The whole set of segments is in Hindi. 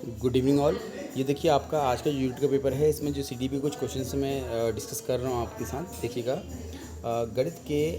Good evening all. ये देखिए आपका आज का यूनिट का पेपर है। इसमें जो सीडीपी कुछ क्वेश्चंस मैं डिस्कस कर रहा हूँ आपके साथ। देखिएगा, गणित के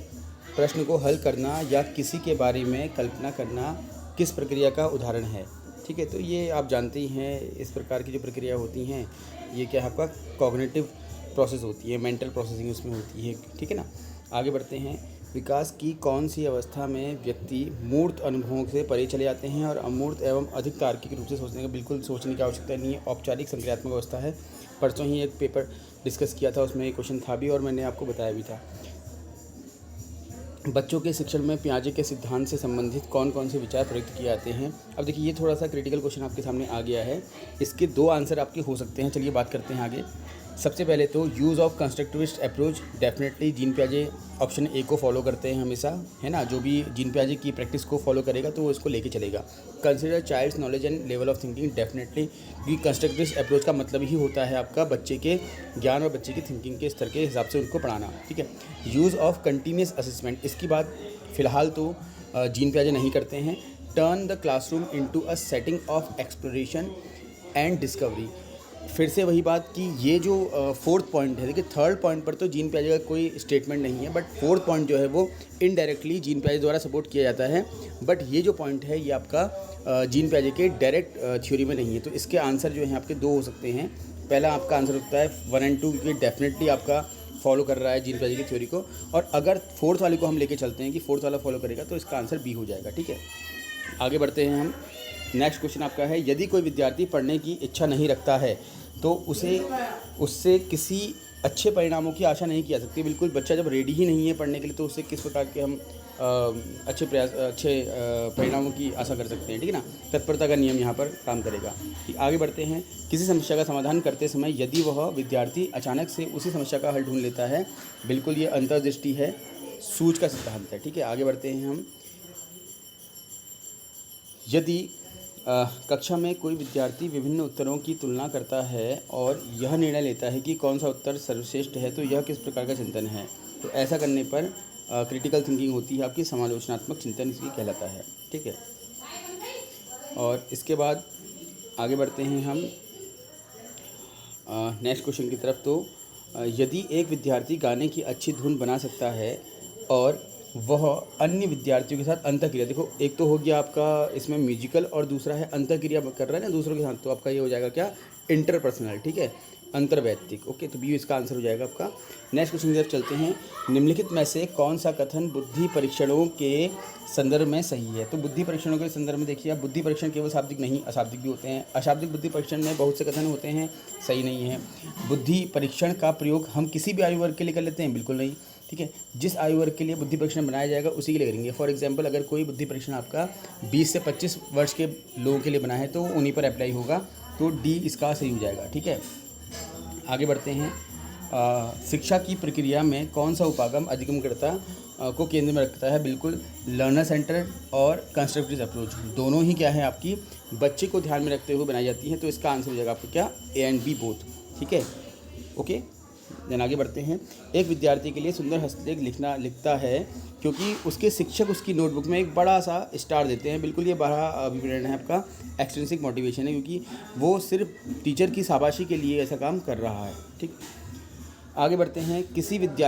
प्रश्न को हल करना या किसी के बारे में कल्पना करना किस प्रक्रिया का उदाहरण है। ठीक है, तो ये आप जानते ही हैं, इस प्रकार की जो प्रक्रिया होती हैं ये क्या है, आपका कॉग्निटिव प्रोसेस होती है, मेंटल प्रोसेसिंग उसमें होती है। ठीक है ना। आगे बढ़ते हैं। विकास की कौन सी अवस्था में व्यक्ति मूर्त अनुभवों से परे चले जाते हैं और अमूर्त एवं अधिक तार्किक रूप से सोचने का बिल्कुल सोचने की आवश्यकता नहीं है। औपचारिक संक्रियात्मक अवस्था है। परसों ही एक पेपर डिस्कस किया था, उसमें एक क्वेश्चन था भी और मैंने आपको बताया भी था। बच्चों के शिक्षण में पियाजे के सिद्धांत से संबंधित कौन कौन से विचार प्रयुक्त किए जाते हैं। अब देखिए, ये थोड़ा सा क्रिटिकल क्वेश्चन आपके सामने आ गया है। इसके दो आंसर आपके हो सकते हैं। चलिए बात करते हैं आगे। सबसे पहले तो use of constructivist approach, definitely Jean पियाजे ऑप्शन ए को फॉलो करते हैं हमेशा, है ना। जो भी जीन पियाजे की प्रैक्टिस को फॉलो करेगा तो वो इसको लेके चलेगा। Consider child's knowledge and level of thinking, definitely, क्योंकि कंस्ट्रक्टिविस्ट अप्रोच का मतलब ही होता है आपका बच्चे के ज्ञान और बच्चे की थिंकिंग के स्तर के हिसाब से उनको पढ़ाना। ठीक है। यूज़ ऑफ कंटिन्यूस असेसमेंट, इसकी बात फ़िलहाल तो जीन पियाजे नहीं करते हैं। Turn the classroom into a setting of exploration and discovery, फिर से वही बात कि ये जो फोर्थ पॉइंट है, देखिए थर्ड पॉइंट पर तो जीन पियाजे का कोई स्टेटमेंट नहीं है, बट फोर्थ पॉइंट जो है वो इनडायरेक्टली जीन पियाजे द्वारा सपोर्ट किया जाता है। बट ये जो पॉइंट है ये आपका जीन पियाजे के डायरेक्ट थ्योरी में नहीं है। तो इसके आंसर जो हैं आपके दो हो सकते हैं। पहला आपका आंसर होता है 1 और 2, क्योंकि डेफिनेटली आपका फॉलो कर रहा है जीन पियाजे की थ्योरी को। और अगर फोर्थ वाले को हम लेके चलते हैं कि फोर्थ वाला फॉलो करेगा तो इसका आंसर बी हो जाएगा। ठीक है, आगे बढ़ते हैं हम। नेक्स्ट क्वेश्चन आपका है, यदि कोई विद्यार्थी पढ़ने की इच्छा नहीं रखता है तो उससे किसी अच्छे परिणामों की आशा नहीं की जा सकती। बिल्कुल, बच्चा जब रेडी ही नहीं है पढ़ने के लिए तो उससे किस प्रकार के हम अच्छे परिणामों की आशा कर सकते हैं। ठीक है ना। तत्परता का नियम यहाँ पर काम करेगा। आगे बढ़ते हैं। किसी समस्या का समाधान करते समय यदि वह विद्यार्थी अचानक से उसी समस्या का हल ढूंढ लेता है, बिल्कुल ये अंतर्दृष्टि है, सूझ का सिद्धांत है। ठीक है, आगे बढ़ते हैं हम। यदि कक्षा में कोई विद्यार्थी विभिन्न उत्तरों की तुलना करता है और यह निर्णय लेता है कि कौन सा उत्तर सर्वश्रेष्ठ है, तो यह किस प्रकार का चिंतन है। तो ऐसा करने पर क्रिटिकल थिंकिंग होती है आपकी, समालोचनात्मक चिंतन इसकी कहलाता है। ठीक है, और इसके बाद आगे बढ़ते हैं हम नेक्स्ट क्वेश्चन की तरफ। तो यदि एक विद्यार्थी गाने की अच्छी धुन बना सकता है और वह अन्य विद्यार्थियों के साथ अंतःक्रिया, देखो एक तो हो गया आपका इसमें म्यूजिकल और दूसरा है अंतःक्रिया कर रहा है ना दूसरों के साथ, तो आपका ये हो जाएगा क्या, इंटरपर्सनल। ठीक है, अंतर्वैयक्तिक। ओके, तो बी इसका आंसर हो जाएगा आपका। नेक्स्ट क्वेश्चन की तरफ चलते हैं। निम्नलिखित में से कौन सा कथन बुद्धि परीक्षणों के संदर्भ में सही है। तो बुद्धि परीक्षणों के संदर्भ में देखिए आप, बुद्धि परीक्षण केवल शाब्दिक नहीं अशाब्दिक भी होते हैं। अशाब्दिक बुद्धि परीक्षण में बहुत से कथन होते हैं, सही नहीं है। बुद्धि परीक्षण का प्रयोग हम किसी भी आयु वर्ग के लिए कर लेते हैं, बिल्कुल नहीं। ठीक है, जिस आयु वर्ग के लिए बुद्धि परीक्षण बनाया जाएगा उसी के लिए करेंगे। फॉर एग्जांपल, अगर कोई बुद्धि परीक्षण आपका 20 से 25 वर्ष के लोगों के लिए बना है तो उन्हीं पर अप्लाई होगा, तो डी इसका सही हो जाएगा। ठीक है, आगे बढ़ते हैं। शिक्षा की प्रक्रिया में कौन सा उपागम अधिगमकर्ता को केंद्र में रखता है। बिल्कुल, लर्नर सेंटर और कंस्ट्रक्टिव अप्रोच दोनों ही क्या है आपकी बच्चे को ध्यान में रखते हुए बनाई जाती हैं। तो इसका आंसर हो जाएगा आपका क्या, ए एंड बी बोथ। ठीक है, ओके। देन आगे बढ़ते हैं। एक विद्यार्थी के लिए सुंदर हस्तलेख लिखता है क्योंकि उसके शिक्षक उसकी नोटबुक में एक बड़ा सा स्टार देते हैं। बिल्कुल, ये बड़ा विवरण है आपका, एक्सट्रिंसिक मोटिवेशन है, क्योंकि वो सिर्फ टीचर की शाबाशी के लिए ऐसा काम कर रहा है। ठीक, आगे बढ़ते हैं। किसी विद्यालय